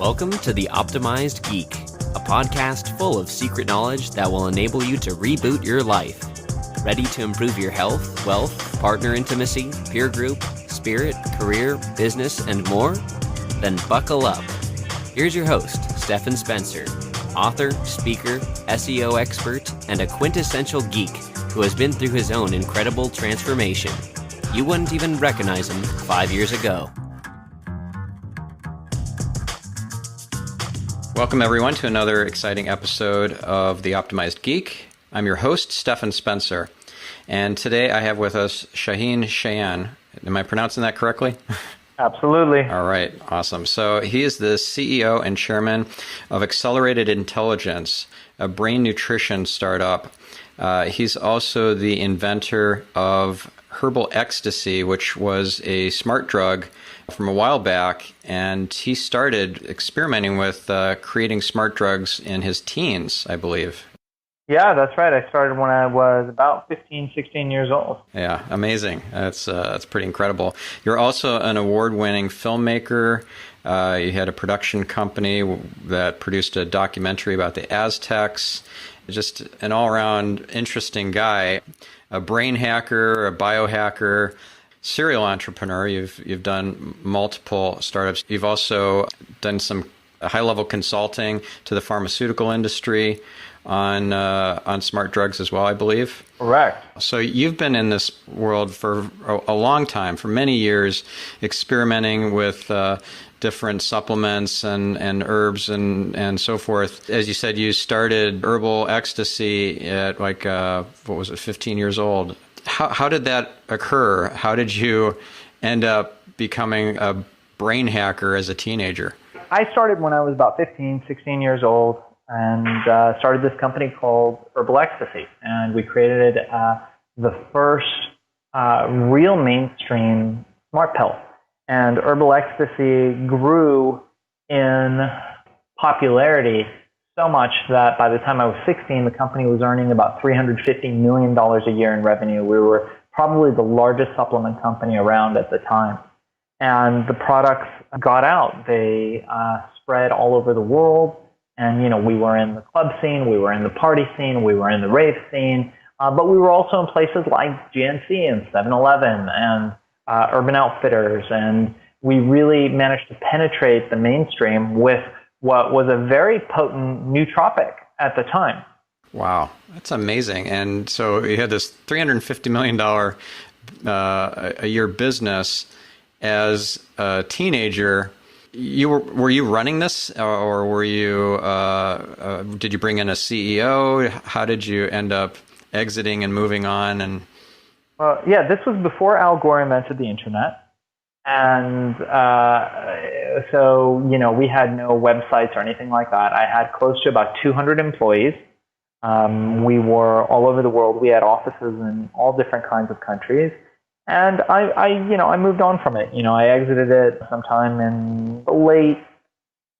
Welcome to The Optimized Geek, a podcast full of secret knowledge that will enable you to reboot your life. Ready to improve your health, wealth, partner intimacy, peer group, spirit, career, business, and more? Then buckle up. Here's your host, Stephen Spencer, author, speaker, SEO expert, and a quintessential geek who has been through his own incredible transformation. You wouldn't even recognize him 5 years ago. Welcome, everyone, to another exciting episode of The Optimized Geek. I'm your host, Stephen Spencer, and today I have with us Cheyene. Am I pronouncing that correctly? Absolutely. All right, awesome. So he is the CEO and chairman of Accelerated Intelligence, a brain nutrition startup. He's also the inventor of Herbal Ecstasy, which was a smart drug from a while back, and he started experimenting with creating smart drugs in his teens, I believe. Yeah, that's right. I started when I was about 15, 16 years old. Yeah, amazing. That's pretty incredible. You're also an award-winning filmmaker. You had a production company that produced a documentary about the Aztecs. Just an all-around interesting guy, a brain hacker, a biohacker, serial entrepreneur. You've done multiple startups. You've also done some high-level consulting to the pharmaceutical industry on smart drugs as well, I believe. Correct. So you've been in this world for a long time, for many years, experimenting with different supplements and herbs and so forth. As you said, you started Herbal Ecstasy at 15 years old. How did that occur? How did you end up becoming a brain hacker as a teenager? I started when I was about 15, 16 years old and started this company called Herbal Ecstasy. And we created the first real mainstream smart pill. And Herbal Ecstasy grew in popularity so much that by the time I was 16, the company was earning about $350 million a year in revenue. We were probably the largest supplement company around at the time. And the products got out. They spread all over the world. And, we were in the club scene, we were in the party scene, we were in the rave scene, but we were also in places like GNC and 7-Eleven and Urban Outfitters. And we really managed to penetrate the mainstream with what was a very potent nootropic at the time. Wow, that's amazing. And so you had this $350 million a year business as a teenager. Were you running this, or were you? Did you bring in a CEO? How did you end up exiting and moving on? And this was before Al Gore invented the internet. And so, we had no websites or anything like that. I had close to about 200 employees. We were all over the world. We had offices in all different kinds of countries. And I moved on from it. I exited it sometime in the late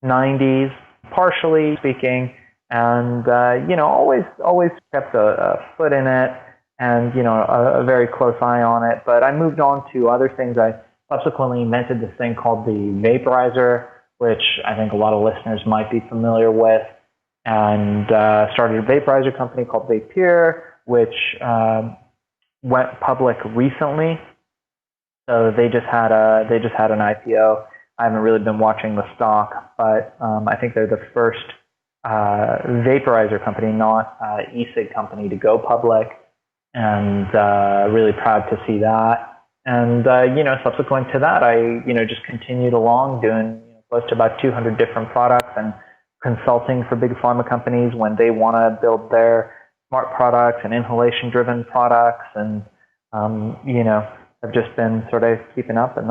90s, partially speaking. And, always kept a foot in it and, a very close eye on it. But I moved on to other things. I subsequently invented this thing called the vaporizer, which I think a lot of listeners might be familiar with, and started a vaporizer company called Vapeur, which went public recently. So they just had an IPO. I haven't really been watching the stock, but I think they're the first vaporizer company, not e-cig company, to go public, and really proud to see that. And, subsequent to that, I, just continued along doing close to about 200 different products and consulting for big pharma companies when they want to build their smart products and inhalation-driven products. And, I've just been sort of keeping up in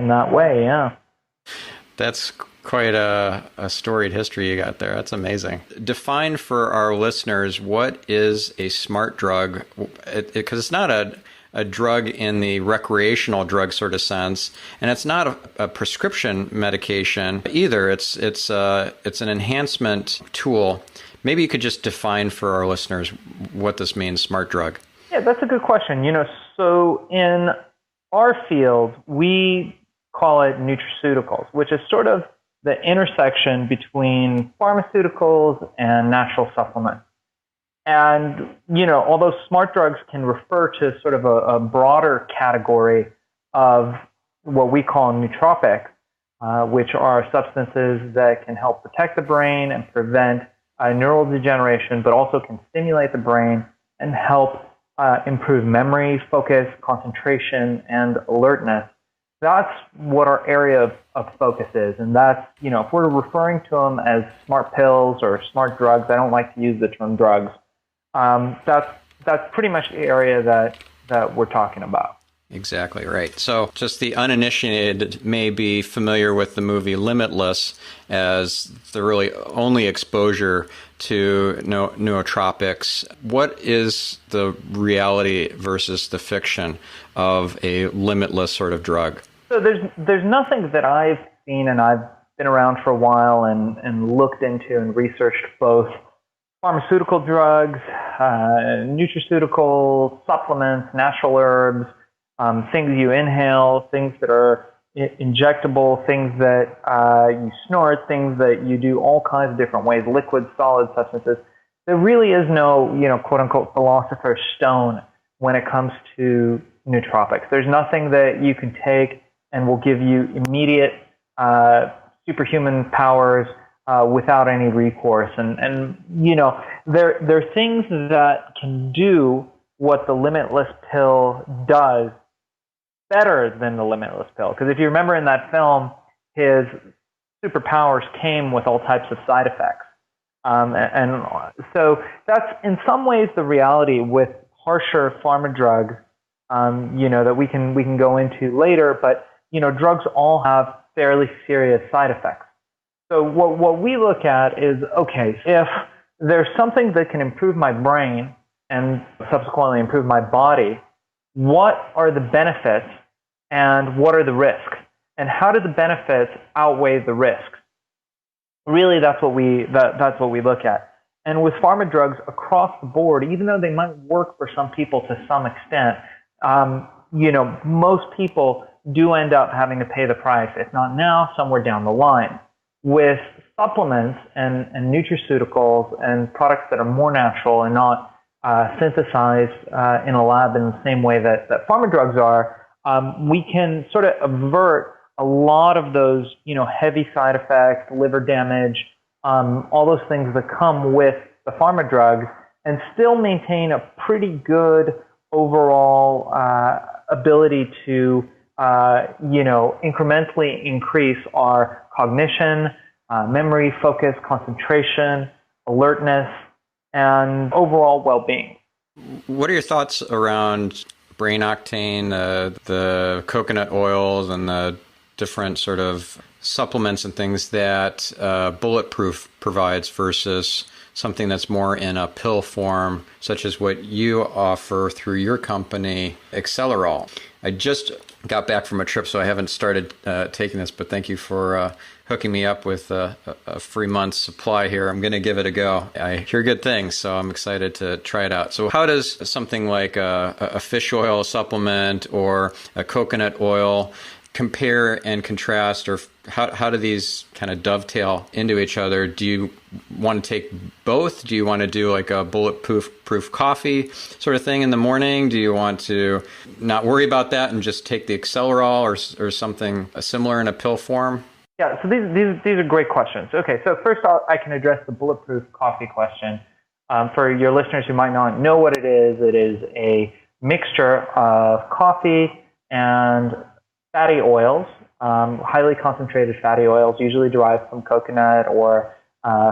that way, yeah. That's quite a storied history you got there. That's amazing. Define for our listeners, what is a smart drug? Because it's not a drug in the recreational drug sort of sense, and it's not a prescription medication either. It's an enhancement tool. Maybe you could just define for our listeners what this means, smart drug. Yeah, that's a good question. So in our field, we call it nutraceuticals, which is sort of the intersection between pharmaceuticals and natural supplements. And, although smart drugs can refer to sort of a broader category of what we call nootropics, which are substances that can help protect the brain and prevent neural degeneration, but also can stimulate the brain and help improve memory, focus, concentration, and alertness. That's what our area of focus is. And that's, if we're referring to them as smart pills or smart drugs, I don't like to use the term drugs. That's pretty much the area that we're talking about. Exactly right. So just the uninitiated may be familiar with the movie Limitless as the really only exposure to nootropics. What is the reality versus the fiction of a limitless sort of drug? So there's nothing that I've seen, and I've been around for a while and looked into and researched both pharmaceutical drugs, nutraceuticals, supplements, natural herbs, things you inhale, things that are injectable, things that you snort, things that you do all kinds of different ways, liquid, solid substances. There really is no, quote unquote, philosopher's stone when it comes to nootropics. There's nothing that you can take and will give you immediate superhuman powers without any recourse. And there are things that can do what the limitless pill does better than the limitless pill. Because if you remember in that film, his superpowers came with all types of side effects. And so that's in some ways the reality with harsher pharma drugs, that we can go into later. But, drugs all have fairly serious side effects. So what we look at is, okay, if there's something that can improve my brain and subsequently improve my body, what are the benefits and what are the risks? And how do the benefits outweigh the risks? Really, that's what we look at. And with pharma drugs across the board, even though they might work for some people to some extent, most people do end up having to pay the price, if not now, somewhere down the line. With supplements and nutraceuticals and products that are more natural and not synthesized in a lab in the same way that pharma drugs are, we can sort of avert a lot of those, heavy side effects, liver damage, all those things that come with the pharma drugs, and still maintain a pretty good overall ability to, incrementally increase our cognition, memory, focus, concentration, alertness, and overall well-being. What are your thoughts around brain octane, the coconut oils, and the different sort of supplements and things that Bulletproof provides versus something that's more in a pill form, such as what you offer through your company, Accelerol? I just got back from a trip, so I haven't started taking this, but thank you for hooking me up with a free month's supply here. I'm going to give it a go. I hear good things, so I'm excited to try it out. So how does something like a fish oil supplement or a coconut oil compare and contrast, or how do these kind of dovetail into each other? Do you want to take both? Do you want to do like a bulletproof coffee sort of thing in the morning? Do you want to not worry about that and just take the Accelerol or something similar in a pill form? Yeah, so these are great questions. Okay, so first I can address the bulletproof coffee question. For your listeners who might not know what it is a mixture of coffee and fatty oils, highly concentrated fatty oils, usually derived from coconut or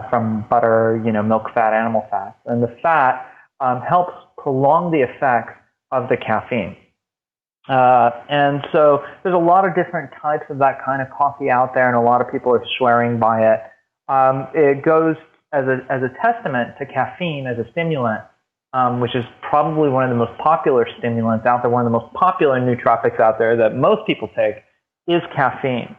from butter, milk fat, animal fats. And the fat helps prolong the effects of the caffeine. And so there's a lot of different types of that kind of coffee out there, and a lot of people are swearing by it. It goes as a testament to caffeine as a stimulant, which is probably one of the most popular stimulants out there, one of the most popular nootropics out there that most people take, is caffeine.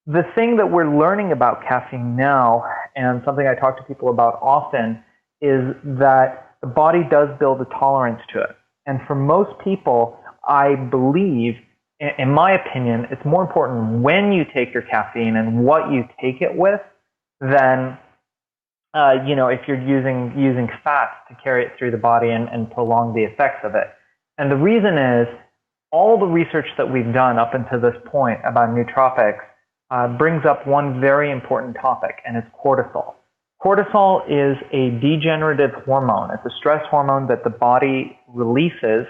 The thing that we're learning about caffeine now, and something I talk to people about often, is that the body does build a tolerance to it. And for most people, I believe in my opinion, it's more important when you take your caffeine and what you take it with than if you're using fats to carry it through the body and prolong the effects of it. And the reason is all the research that we've done up until this point about nootropics brings up one very important topic, and it's cortisol. Cortisol is a degenerative hormone. It's a stress hormone that the body releases,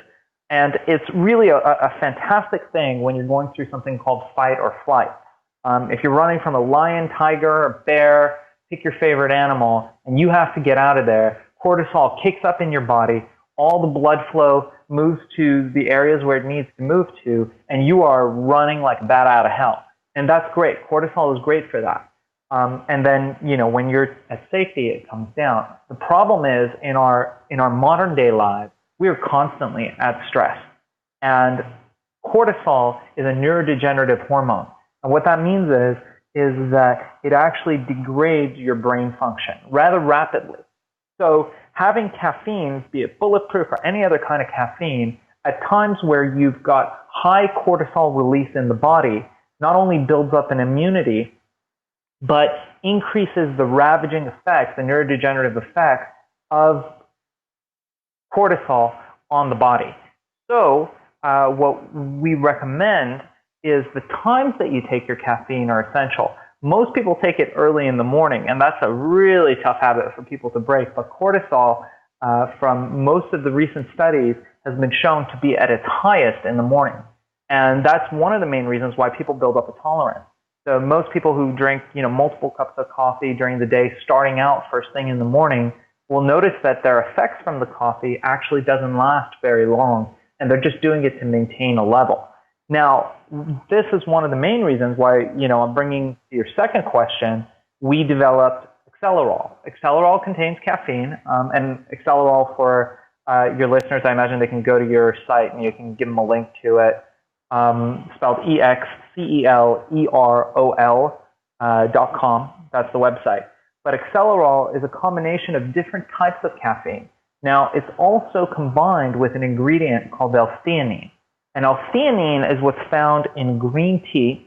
and it's really a fantastic thing when you're going through something called fight or flight. If you're running from a lion, tiger, or bear, pick your favorite animal, and you have to get out of there, cortisol kicks up in your body, all the blood flow moves to the areas where it needs to move to, and you are running like a bat out of hell. And that's great. Cortisol is great for that. And then, when you're at safety, it comes down. The problem is in our modern day lives, we are constantly at stress. And cortisol is a neurodegenerative hormone. And what that means is that it actually degrades your brain function rather rapidly. So having caffeine, be it Bulletproof or any other kind of caffeine, at times where you've got high cortisol release in the body, not only builds up an immunity, but increases the ravaging effects, the neurodegenerative effects of cortisol on the body. So what we recommend is the times that you take your caffeine are essential. Most people take it early in the morning, and that's a really tough habit for people to break. But cortisol, from most of the recent studies, has been shown to be at its highest in the morning. And that's one of the main reasons why people build up a tolerance. So most people who drink, multiple cups of coffee during the day, starting out first thing in the morning, will notice that their effects from the coffee actually doesn't last very long, and they're just doing it to maintain a level. Now, this is one of the main reasons why, I'm bringing to your second question, we developed Accelerol. Accelerol contains caffeine, and Accelerol, for your listeners, I imagine they can go to your site and you can give them a link to it, spelled EXCELEROL.com. That's the website. But Accelerol is a combination of different types of caffeine. Now, it's also combined with an ingredient called L-theanine. And L-theanine is what's found in green tea,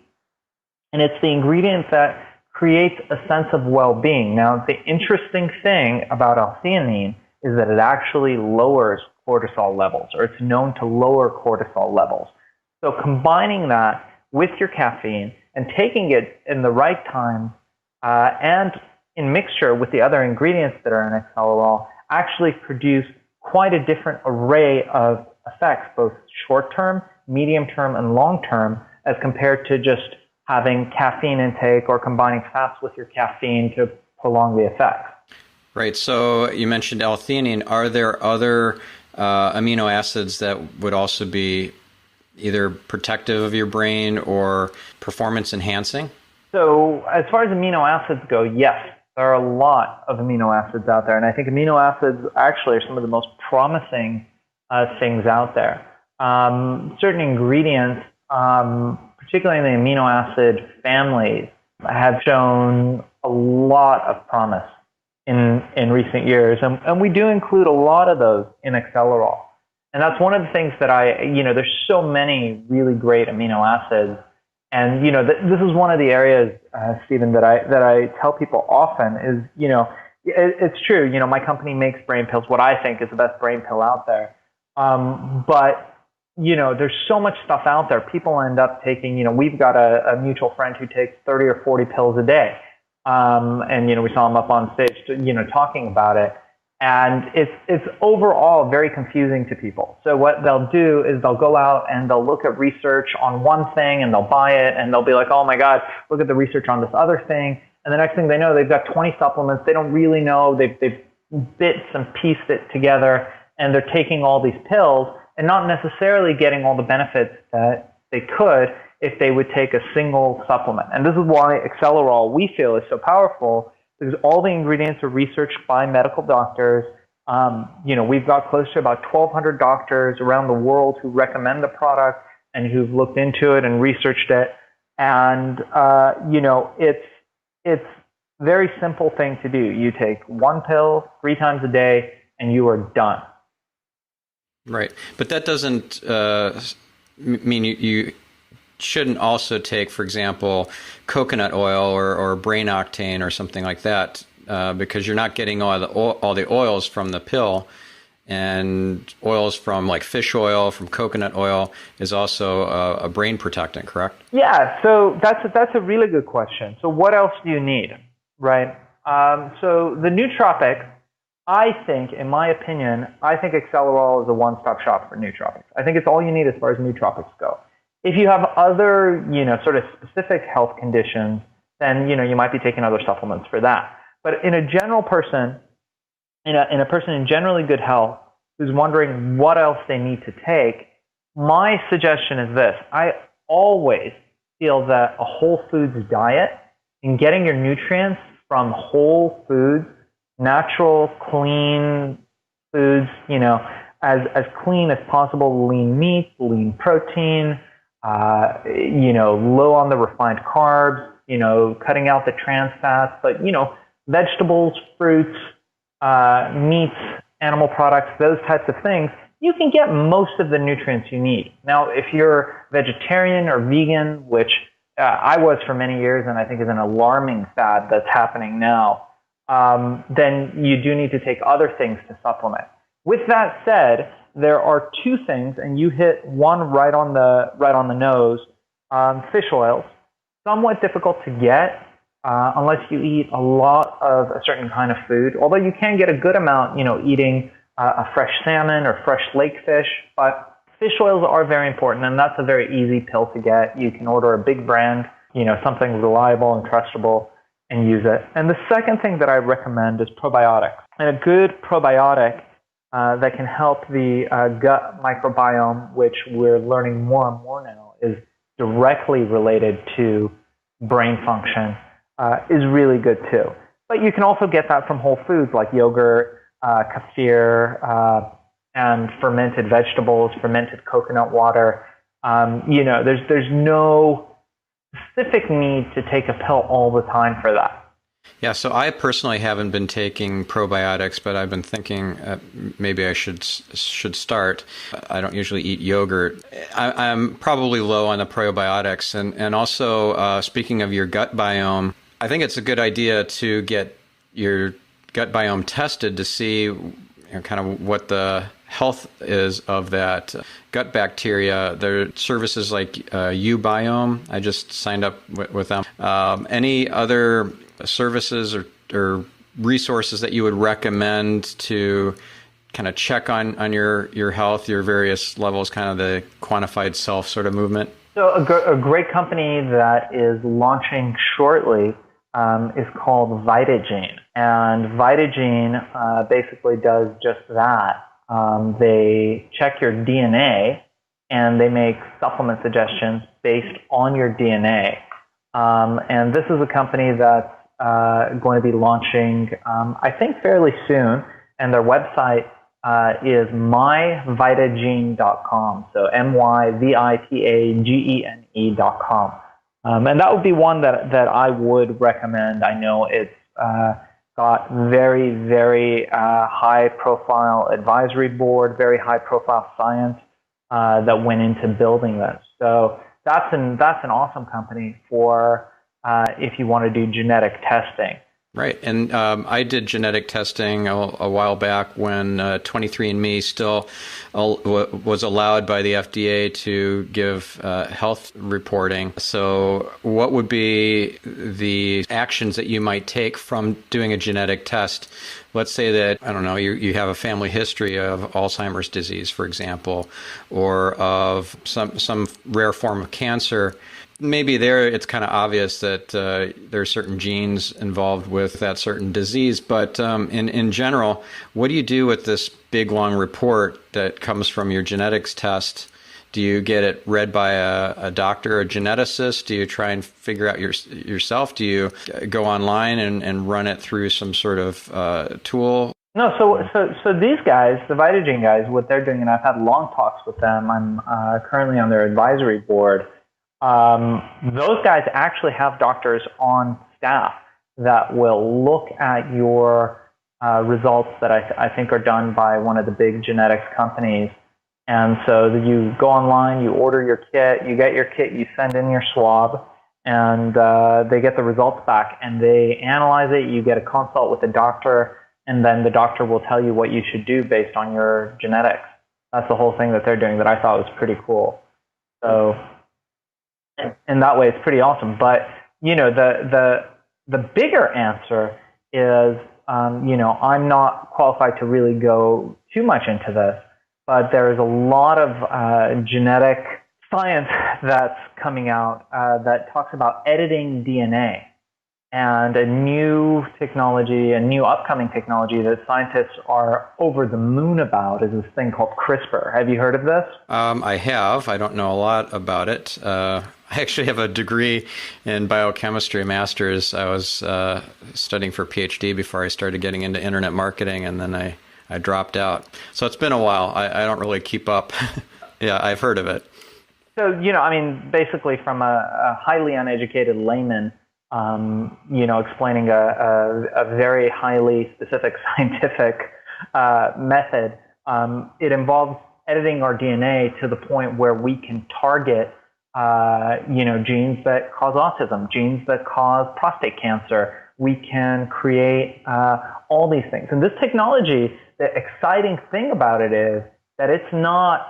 and it's the ingredient that creates a sense of well-being. Now, the interesting thing about L-theanine is that it actually lowers cortisol levels, or it's known to lower cortisol levels. So combining that with your caffeine and taking it in the right time and in mixture with the other ingredients that are in Accelerol actually produce quite a different array of effects, both short-term, medium-term, and long-term, as compared to just having caffeine intake or combining fats with your caffeine to prolong the effects. Right. So you mentioned L-theanine. Are there other amino acids that would also be either protective of your brain or performance enhancing? So as far as amino acids go, yes. There are a lot of amino acids out there, and I think amino acids actually are some of the most promising things out there. Certain ingredients, particularly in the amino acid families, have shown a lot of promise in recent years, and we do include a lot of those in Accelerol. And that's one of the things that there's so many really great amino acids. And, this is one of the areas, Stephen, that I tell people often is, it's true, my company makes brain pills, what I think is the best brain pill out there. But, there's so much stuff out there. People end up taking, we've got a mutual friend who takes 30 or 40 pills a day. And, we saw him up on stage, talking about it. And it's overall very confusing to people. So what they'll do is they'll go out and they'll look at research on one thing and they'll buy it and they'll be like, oh my God, look at the research on this other thing. And the next thing they know, they've got 20 supplements. They don't really know. They've bits and pieced it together, and they're taking all these pills and not necessarily getting all the benefits that they could if they would take a single supplement. And this is why Accelerol, we feel, is so powerful, because all the ingredients are researched by medical doctors. We've got close to about 1,200 doctors around the world who recommend the product and who've looked into it and researched it. And, it's a very simple thing to do. You take one pill 3 times a day and you are done. Right. But that doesn't mean you shouldn't also take, for example, coconut oil or brain octane or something like that, because you're not getting all the oils from the pill. And oils from like fish oil, from coconut oil is also a brain protectant, correct? Yeah, so that's a really good question. So what else do you need, right? So the nootropics, I think, in my opinion, I think Accelerol is a one-stop shop for nootropics. I think it's all you need as far as nootropics go. If you have other, sort of specific health conditions, then, you might be taking other supplements for that. But in a general person, in a person in generally good health who's wondering what else they need to take, my suggestion is this. I always feel that a whole foods diet and getting your nutrients from whole foods, natural, clean foods, as clean as possible, lean meat, lean protein, low on the refined carbs, cutting out the trans fats, but, vegetables, fruits, meats, animal products, those types of things, you can get most of the nutrients you need. Now, if you're vegetarian or vegan, which I was for many years and I think is an alarming fad that's happening now, then you do need to take other things to supplement. With that said, there are two things, and you hit one right on the nose. Fish oils, somewhat difficult to get unless you eat a lot of a certain kind of food. Although you can get a good amount, eating a fresh salmon or fresh lake fish. But fish oils are very important, and that's a very easy pill to get. You can order a big brand, something reliable and trustable, and use it. And the second thing that I recommend is probiotics. And a good probiotic that can help the gut microbiome, which we're learning more and more now is directly related to brain function, is really good too. But you can also get that from whole foods like yogurt, kefir, and fermented vegetables, fermented coconut water. There's no specific need to take a pill all the time for that. Yeah, so I personally haven't been taking probiotics, but I've been thinking maybe I should start. I don't usually eat yogurt. I'm probably low on the probiotics. And also, speaking of your gut biome, I think it's a good idea to get your gut biome tested to see kind of what the health is of that gut bacteria. There are services like biome. I just signed up with them. Any other services or resources that you would recommend to kind of check on your health, your various levels, kind of the quantified self sort of movement? So a great company that is launching shortly is called Vitagene. And Vitagene basically does just that. They check your DNA and they make supplement suggestions based on your DNA. And this is a company that's going to be launching, I think, fairly soon. And their website is myvitagene.com. So myvitagene.com. And that would be one that I would recommend. I know it's got very, very high-profile advisory board, very high-profile science that went into building this. So that's an awesome company for if you want to do genetic testing. Right. And I did genetic testing a while back when 23andMe still was allowed by the FDA to give health reporting. So what would be the actions that you might take from doing a genetic test? Let's say that, I don't know, you have a family history of Alzheimer's disease, for example, or of some rare form of cancer. Maybe there it's kind of obvious that there are certain genes involved with that certain disease. But in general, what do you do with this big, long report that comes from your genetics test? Do you get it read by a doctor, a geneticist? Do you try and figure out yourself? Do you go online and run it through some sort of tool? No, so these guys, the Vitagene guys, what they're doing, and I've had long talks with them. I'm currently on their advisory board. Those guys actually have doctors on staff that will look at your results that I think are done by one of the big genetics companies And so you go online, you order your kit, you get your kit, you send in your swab, and they get the results back, and they analyze it. You get a consult with the doctor, and then the doctor will tell you what you should do based on your genetics. That's the whole thing that they're doing that I thought was pretty cool. So in that way, it's pretty awesome. But, the bigger answer is, I'm not qualified to really go too much into this, but there is a lot of genetic science that's coming out that talks about editing DNA. And a new technology, a new upcoming technology that scientists are over the moon about is this thing called CRISPR. Have you heard of this? I have. I don't know a lot about it. I actually have a degree in biochemistry, master's. I was studying for a PhD before I started getting into internet marketing, and then I dropped out. So it's been a while. I don't really keep up. Yeah, I've heard of it. So, basically from a highly uneducated layman, explaining a very highly specific scientific method, it involves editing our DNA to the point where we can target, genes that cause autism, genes that cause prostate cancer. We can create all these things. And this technology, the exciting thing about it is that it's not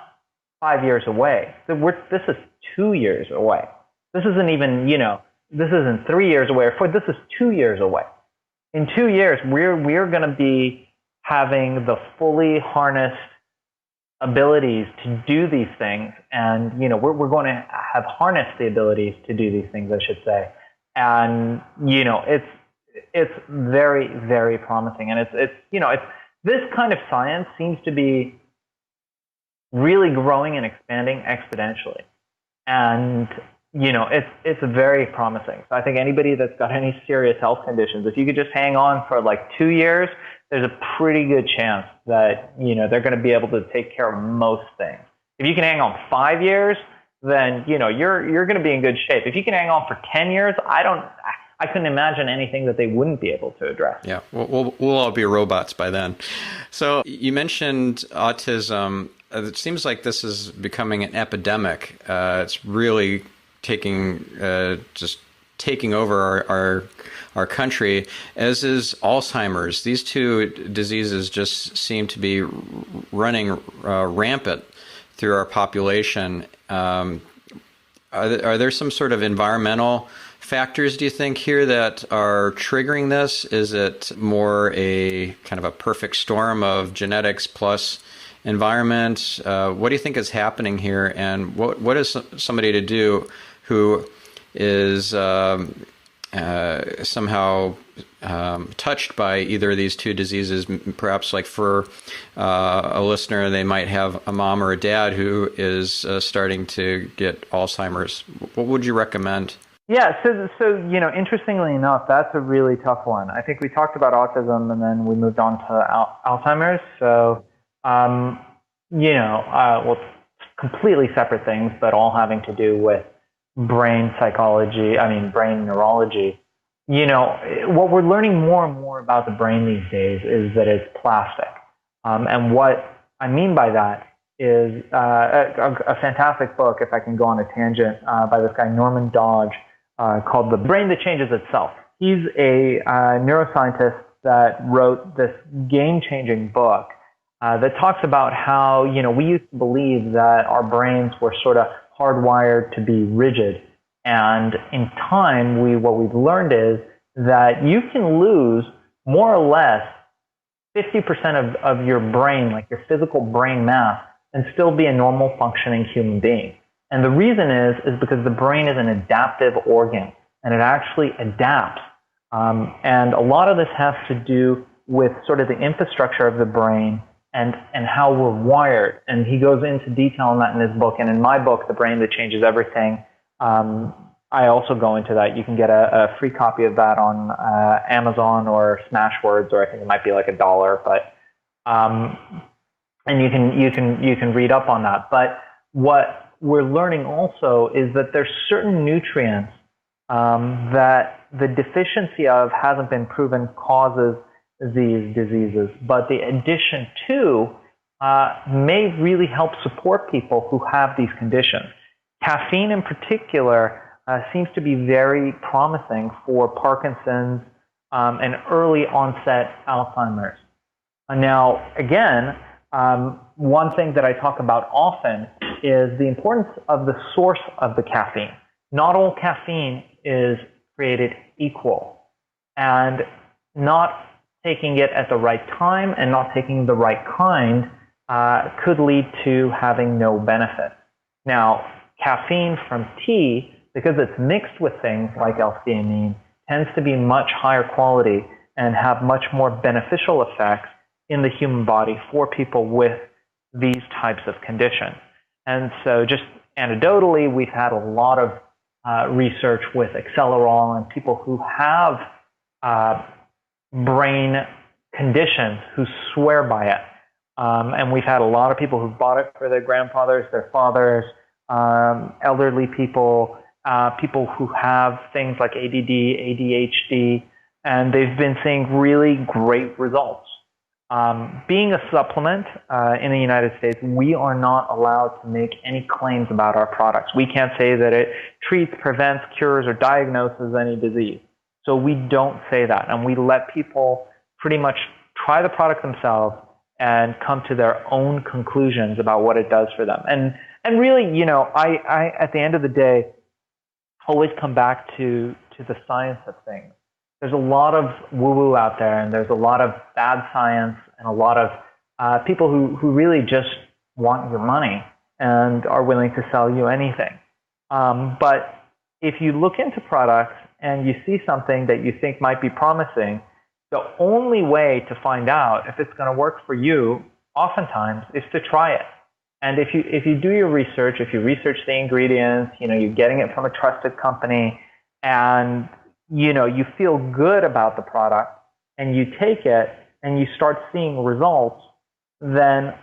5 years away. This is 2 years away. This isn't even, this isn't 3 years away, or this is 2 years away. In 2 years, we're going to be having the fully harnessed abilities to do these things, and we're going to have harnessed the abilities to do these things, I should say. And it's very, very promising, and it's this kind of science seems to be really growing and expanding exponentially, and it's very promising. So I think anybody that's got any serious health conditions, if you could just hang on for like 2 years, there's a pretty good chance that, they're going to be able to take care of most things. If you can hang on 5 years, then, you're going to be in good shape. If you can hang on for 10 years, I couldn't imagine anything that they wouldn't be able to address. Yeah, we'll all be robots by then. So you mentioned autism. It seems like this is becoming an epidemic. It's really taking over our country, as is Alzheimer's. These two diseases just seem to be running rampant through our population. Are there some sort of environmental factors, do you think, here that are triggering this? Is it more a kind of a perfect storm of genetics plus environment? What do you think is happening here, and what is somebody to do who is somehow touched by either of these two diseases? Perhaps, like for a listener, they might have a mom or a dad who is starting to get Alzheimer's. What would you recommend? Yeah, so interestingly enough, that's a really tough one. I think we talked about autism, and then we moved on to Alzheimer's. So, completely separate things, but all having to do with brain neurology. What we're learning more and more about the brain these days is that it's plastic. And what I mean by that is a fantastic book, if I can go on a tangent, by this guy Norman Dodge, called The Brain That Changes Itself. He's a neuroscientist that wrote this game-changing book that talks about how, we used to believe that our brains were sort of hardwired to be rigid. And in time, what we've learned is that you can lose more or less 50% of your brain, like your physical brain mass, and still be a normal functioning human being. And the reason is because the brain is an adaptive organ, and it actually adapts. And a lot of this has to do with sort of the infrastructure of the brain and how we're wired. And he goes into detail on that in his book. And in my book, The Brain That Changes Everything, I also go into that. You can get a free copy of that on Amazon or Smashwords, or I think it might be like $1. But and you can read up on that. But what we're learning also is that there's certain nutrients that the deficiency of hasn't been proven causes these diseases, but the addition to may really help support people who have these conditions. Caffeine in particular seems to be very promising for Parkinson's and early onset Alzheimer's. Now, again, one thing that I talk about often is the importance of the source of the caffeine. Not all caffeine is created equal, and not taking it at the right time and not taking the right kind could lead to having no benefit. Now, caffeine from tea, because it's mixed with things like L-theanine, tends to be much higher quality and have much more beneficial effects in the human body for people with these types of conditions. And so just anecdotally, we've had a lot of research with Acceleral and people who have brain conditions who swear by it. And we've had a lot of people who've bought it for their grandfathers, their fathers, elderly people, people who have things like ADD, ADHD, and they've been seeing really great results. Being a supplement in the United States, we are not allowed to make any claims about our products. We can't say that it treats, prevents, cures, or diagnoses any disease. So we don't say that, and we let people pretty much try the product themselves and come to their own conclusions about what it does for them. And really, you know, I at the end of the day, always come back to the science of things. There's a lot of woo-woo out there, and there's a lot of bad science and a lot of people who really just want your money and are willing to sell you anything. But if you look into products and you see something that you think might be promising, the only way to find out if it's going to work for you, oftentimes, is to try it. And if you do your research, if you research the ingredients, you know, you're getting it from a trusted company, and you know, you feel good about the product, and you take it and you start seeing results, then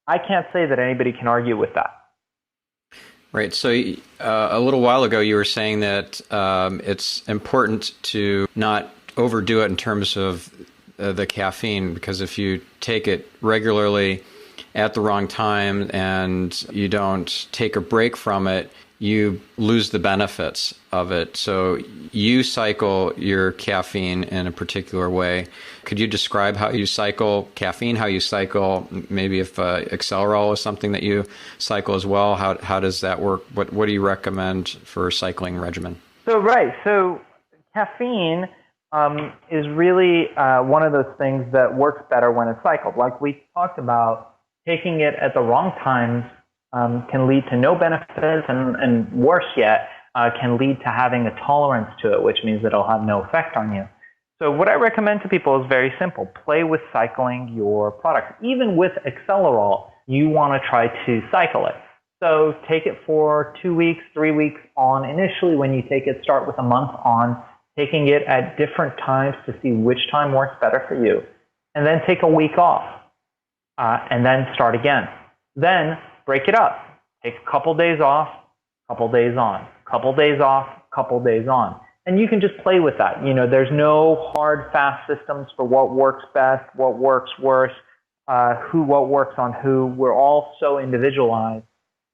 I can't say that anybody can argue with that. Right. So a little while ago, you were saying that it's important to not overdo it in terms of the caffeine, because if you take it regularly at the wrong time and you don't take a break from it, you lose the benefits of it. So you cycle your caffeine in a particular way. Could you describe how you cycle caffeine, how you cycle, maybe if Acceleral is something that you cycle as well, how does that work? What do you recommend for a cycling regimen? So caffeine is really one of those things that works better when it's cycled. Like we talked about, taking it at the wrong times can lead to no benefits, and worse yet, can lead to having a tolerance to it, which means that it'll have no effect on you. So what I recommend to people is very simple. Play with cycling your product. Even with Acceleral, you want to try to cycle it. So take it for 2 weeks, 3 weeks on. Initially, when you take it, start with a month on, taking it at different times to see which time works better for you. And then take a week off, and then start again. Then break it up. Take a couple days off, couple days on, couple days off, couple days on. And you can just play with that. You know, there's no hard, fast systems for what works best, what works worse, what works on who. We're all so individualized.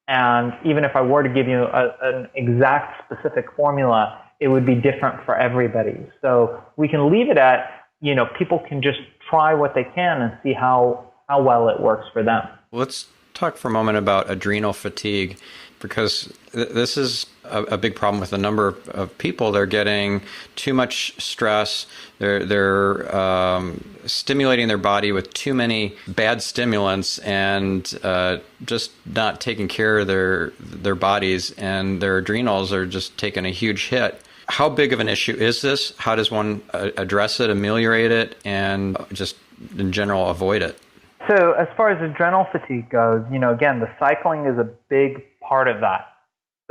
And even if I were to give you an exact specific formula, it would be different for everybody. So we can leave it at, you know, people can just try what they can and see how well it works for them. Let's talk for a moment about adrenal fatigue, because this is a big problem with a number of people. They're getting too much stress. They're stimulating their body with too many bad stimulants and just not taking care of their bodies, and their adrenals are just taking a huge hit. How big of an issue is this? How does one address it, ameliorate it, and just in general avoid it? So as far as adrenal fatigue goes, you know, again, the cycling is a big part of that.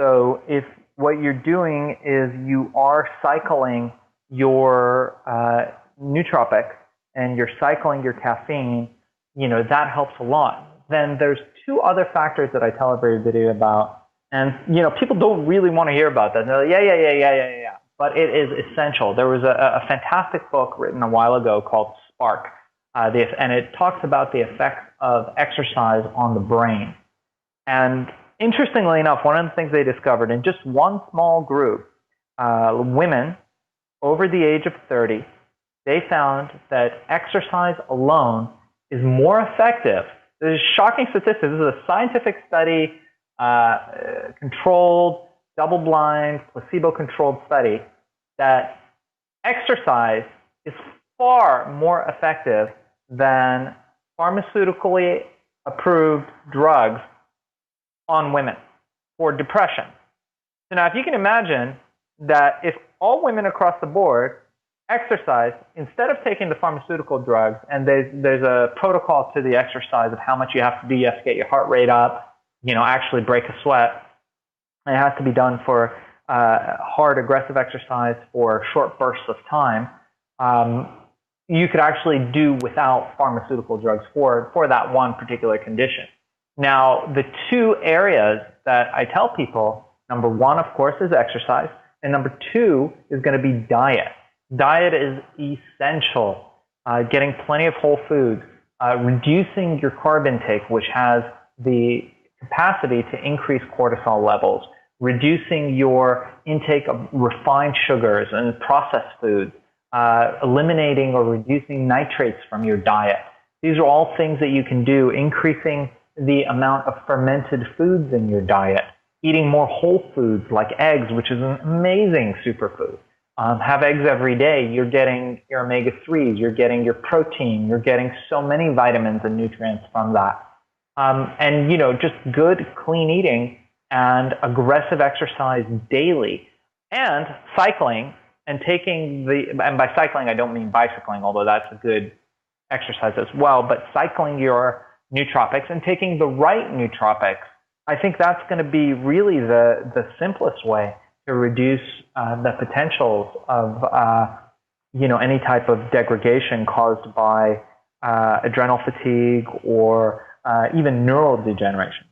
So if what you're doing is you are cycling your nootropics and you're cycling your caffeine, you know, that helps a lot. Then there's two other factors that I tell everybody about. And, you know, people don't really want to hear about that. They're like, yeah. But it is essential. There was a fantastic book written a while ago called Spark. and it talks about the effects of exercise on the brain. And interestingly enough, one of the things they discovered in just one small group, women over the age of 30, they found that exercise alone is more effective. This is shocking statistics. This is a scientific study, controlled, double-blind, placebo-controlled study, that exercise is far more effective than pharmaceutically approved drugs on women for depression. So now if you can imagine that if all women across the board exercise, instead of taking the pharmaceutical drugs, and there's a protocol to the exercise of how much you have to do, you have to get your heart rate up, actually break a sweat. And it has to be done for hard, aggressive exercise for short bursts of time. You could actually do without pharmaceutical drugs for that one particular condition. Now, the two areas that I tell people, number one, of course, is exercise, and number two is going to be diet. Diet is essential. Getting plenty of whole foods, reducing your carb intake, which has the capacity to increase cortisol levels, reducing your intake of refined sugars and processed foods, eliminating or reducing nitrates from your diet. These are all things that you can do, increasing the amount of fermented foods in your diet, eating more whole foods like eggs, which is an amazing superfood. Have eggs every day. You're getting your omega-3s, you're getting your protein, you're getting so many vitamins and nutrients from that. And, just good, clean eating and aggressive exercise daily, and cycling, and and by cycling I don't mean bicycling, although that's a good exercise as well, but cycling your nootropics and taking the right nootropics. I think that's going to be really the simplest way to reduce the potentials of any type of degradation caused by adrenal fatigue or even neural degeneration.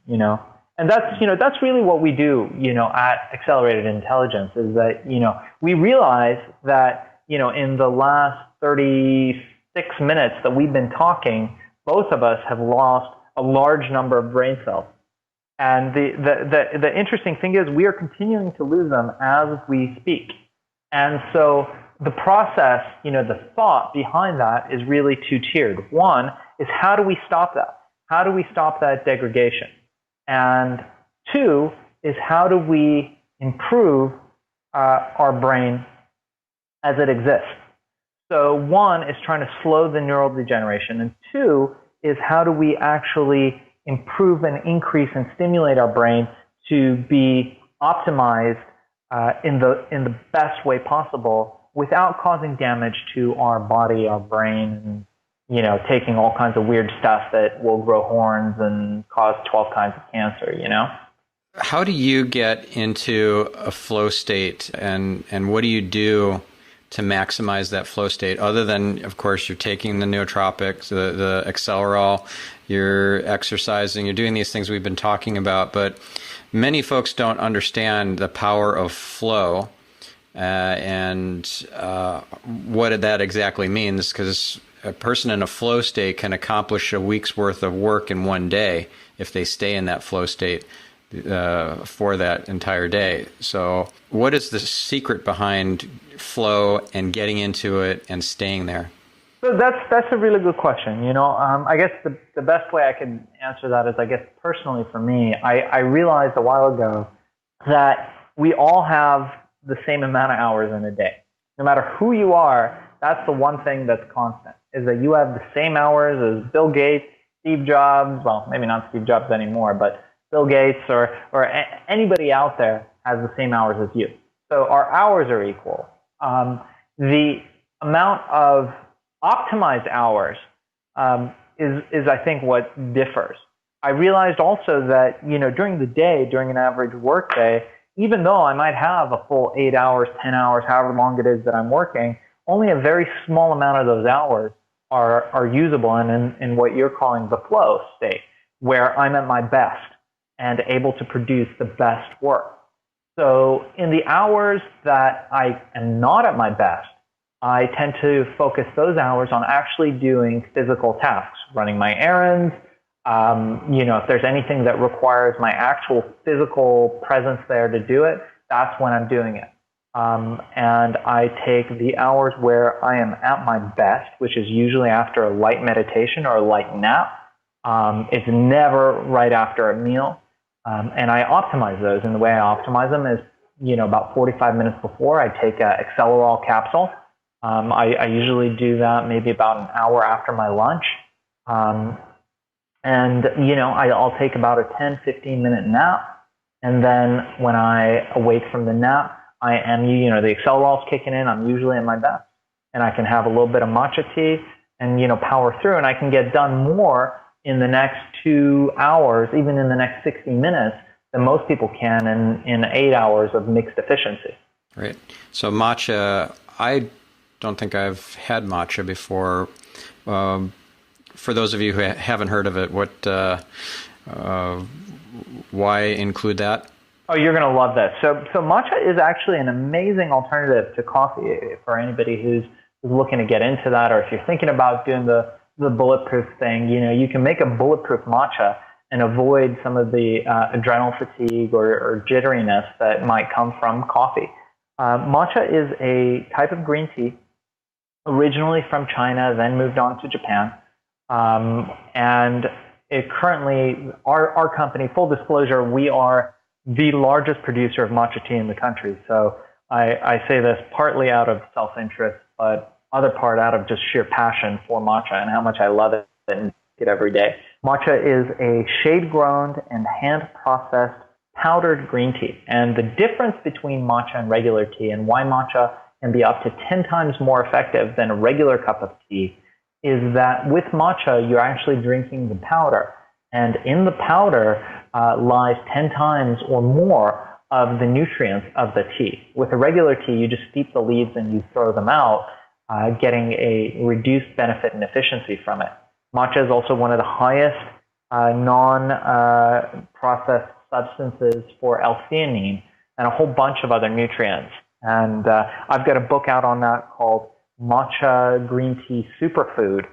And that's really what we do at Accelerated Intelligence, is that we realize that in the last 36 minutes that we've been talking, both of us have lost a large number of brain cells. And the interesting thing is we are continuing to lose them as we speak. And so the process, the thought behind that is really two-tiered. One is, how do we stop that? How do we stop that degradation? And two is, how do we improve our brain as it exists? So one is trying to slow the neural degeneration, and two is, how do we actually improve and increase and stimulate our brain to be optimized in the best way possible without causing damage to our body, our brain, and taking all kinds of weird stuff that will grow horns and cause 12 kinds of cancer, How do you get into a flow state, and what do you do to maximize that flow state, other than, of course, you're taking the nootropics, the Accelerol, you're exercising, you're doing these things we've been talking about, but many folks don't understand the power of flow and what that exactly means, because a person in a flow state can accomplish a week's worth of work in one day if they stay in that flow state for that entire day. So what is the secret behind flow and getting into it and staying there? So that's a really good question. I guess the best way I can answer that is, I guess personally for me, I realized a while ago that we all have the same amount of hours in a day. No matter who you are, that's the one thing that's constant, is that you have the same hours as Bill Gates, Steve Jobs, well, maybe not Steve Jobs anymore, but Bill Gates or anybody out there has the same hours as you. So our hours are equal. The amount of optimized hours is I think what differs. I realized also that during the day, during an average work day, even though I might have a full 8 hours, 10 hours, however long it is that I'm working, only a very small amount of those hours are usable in what you're calling the flow state, where I'm at my best and able to produce the best work. So in the hours that I am not at my best, I tend to focus those hours on actually doing physical tasks, running my errands. If there's anything that requires my actual physical presence there to do it, that's when I'm doing it. And I take the hours where I am at my best, which is usually after a light meditation or a light nap. It's never right after a meal. And I optimize those. And the way I optimize them is, about 45 minutes before, I take an Accelerol capsule. I usually do that maybe about an hour after my lunch. I'll take about a 10, 15-minute nap. And then when I awake from the nap, I am, the Accelerol's kicking in. I'm usually at my best. And I can have a little bit of matcha tea and, power through. And I can get done more in the next 2 hours, even in the next 60 minutes, than most people can in 8 hours of mixed efficiency. Right. So matcha, I don't think I've had matcha before. For those of you who haven't heard of it, why include that? Oh, you're going to love this. So matcha is actually an amazing alternative to coffee for anybody who's looking to get into that, or if you're thinking about doing the bulletproof thing. You can make a bulletproof matcha and avoid some of the adrenal fatigue or jitteriness that might come from coffee. Matcha is a type of green tea, originally from China, then moved on to Japan. And it currently, our company, full disclosure, we are the largest producer of matcha tea in the country. So I say this partly out of self-interest, but other part out of just sheer passion for matcha and how much I love it and it every day. Matcha is a shade-grown and hand-processed powdered green tea. And the difference between matcha and regular tea, and why matcha can be up to 10 times more effective than a regular cup of tea, is that with matcha, you're actually drinking the powder. And in the powder lies 10 times or more of the nutrients of the tea. With a regular tea, you just steep the leaves and you throw them out, getting a reduced benefit and efficiency from it. Matcha is also one of the highest non-processed substances for L-theanine and a whole bunch of other nutrients. And I've got a book out on that called Matcha Green Tea Superfood,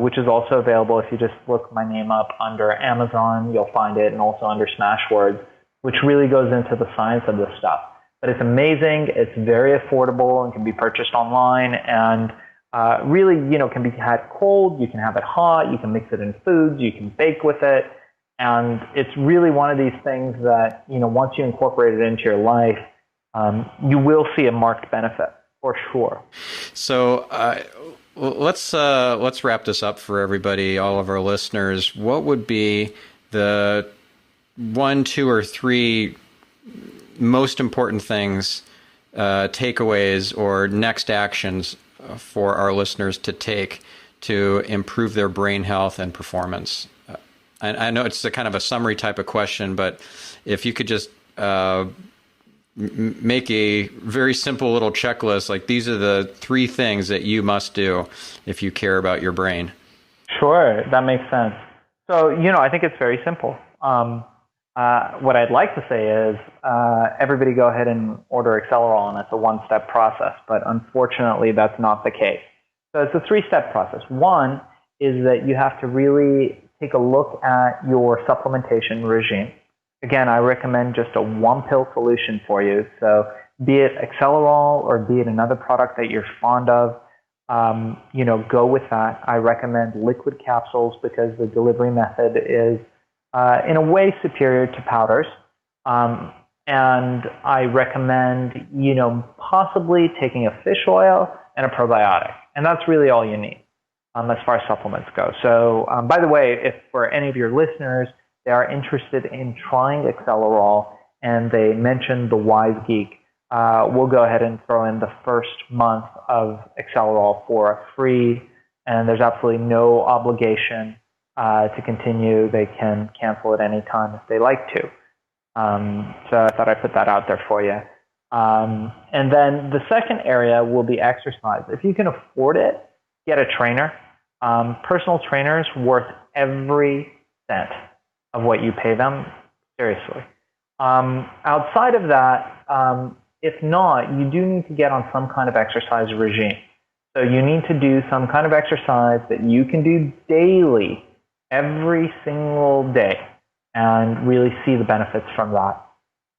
which is also available if you just look my name up under Amazon. You'll find it, and also under Smashwords, which really goes into the science of this stuff. But it's amazing. It's very affordable and can be purchased online, and really, can be had cold. You can have it hot. You can mix it in foods. You can bake with it. And it's really one of these things that, once you incorporate it into your life, you will see a marked benefit for sure. So let's wrap this up for everybody, all of our listeners. What would be the 1, 2, or 3 most important things, takeaways, or next actions for our listeners to take to improve their brain health and performance? I know it's a kind of a summary type of question, but if you could just make a very simple little checklist, like these are the 3 things that you must do if you care about your brain. Sure, that makes sense. So, I think it's very simple. What I'd like to say is everybody go ahead and order Accelerol, and it's a one-step process, but unfortunately that's not the case. So it's a 3-step process. One is that you have to really take a look at your supplementation regime. Again, I recommend just a 1-pill solution for you. So be it Accelerol or be it another product that you're fond of, go with that. I recommend liquid capsules because the delivery method is in a way superior to powders. And I recommend, possibly taking a fish oil and a probiotic. And that's really all you need as far as supplements go. So, by the way, if for any of your listeners, they are interested in trying Accelerol and they mention the Wise Geek, we'll go ahead and throw in the first month of Accelerol for free, and there's absolutely no obligation to continue. They can cancel at any time if they like to. So I thought I'd put that out there for you. And then the second area will be exercise. If you can afford it, get a trainer. Personal trainers worth every cent of what you pay them, seriously. Outside of that, if not, you do need to get on some kind of exercise regime. So you need to do some kind of exercise that you can do daily, every single day, and really see the benefits from that.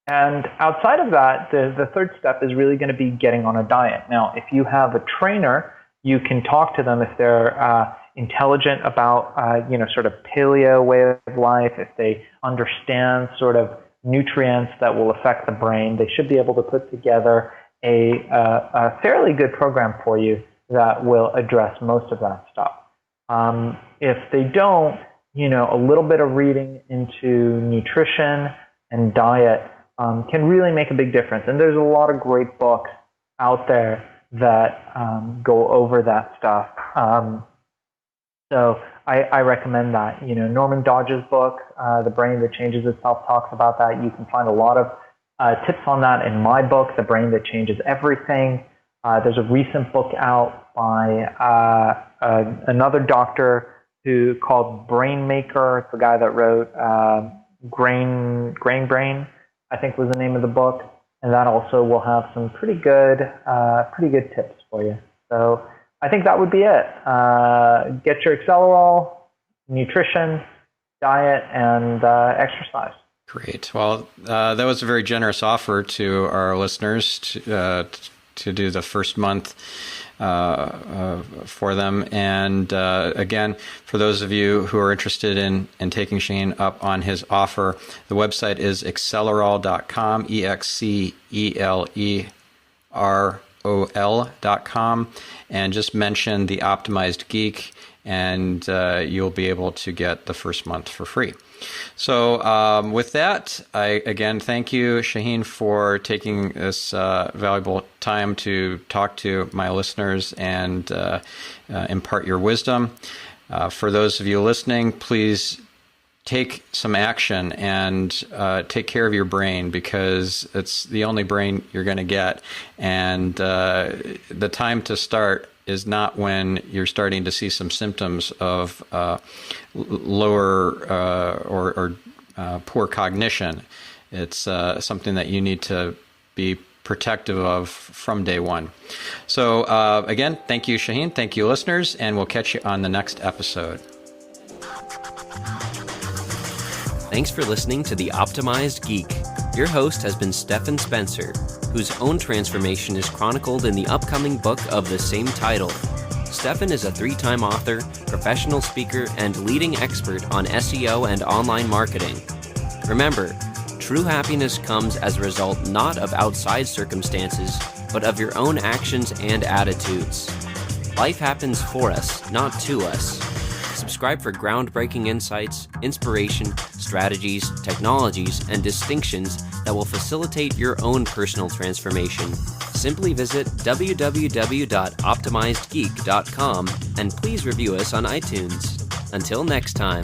And outside of that, the third step is really going to be getting on a diet. Now, if you have a trainer, you can talk to them if they're intelligent about, sort of paleo way of life, if they understand sort of nutrients that will affect the brain. They should be able to put together a fairly good program for you that will address most of that stuff. If they don't, a little bit of reading into nutrition and diet can really make a big difference. And there's a lot of great books out there that go over that stuff. So I recommend that. Norman Dodge's book, The Brain That Changes Itself, talks about that. You can find a lot of tips on that in my book, The Brain That Changes Everything. There's a recent book out by another doctor called Brain Maker. It's the guy that wrote Grain Brain, I think was the name of the book. And that also will have some pretty good tips for you. So I think that would be it. Get your Accelerol, nutrition, diet, and exercise. Great. Well, that was a very generous offer to our listeners to do the first month for them. And again, for those of you who are interested in taking Shaahin up on his offer, the website is Accelerol.com, EXCELEROL.com, and just mention the Optimized Geek, and you'll be able to get the first month for free. So with that, I again thank you, Shaahin, for taking this valuable time to talk to my listeners and impart your wisdom. For those of you listening, please take some action and take care of your brain, because it's the only brain you're going to get. And the time to start is not when you're starting to see some symptoms of lower or poor cognition. It's something that you need to be protective of from day one. So again, thank you, Shaahin. Thank you, listeners, and we'll catch you on the next episode. Thanks for listening to The Optimized Geek. Your host has been Stephan Spencer, whose own transformation is chronicled in the upcoming book of the same title. Stephan is a 3-time author, professional speaker, and leading expert on SEO and online marketing. Remember, true happiness comes as a result not of outside circumstances, but of your own actions and attitudes. Life happens for us, not to us. Subscribe for groundbreaking insights, inspiration, strategies, technologies, and distinctions that will facilitate your own personal transformation. Simply visit www.optimizedgeek.com and please review us on iTunes. Until next time.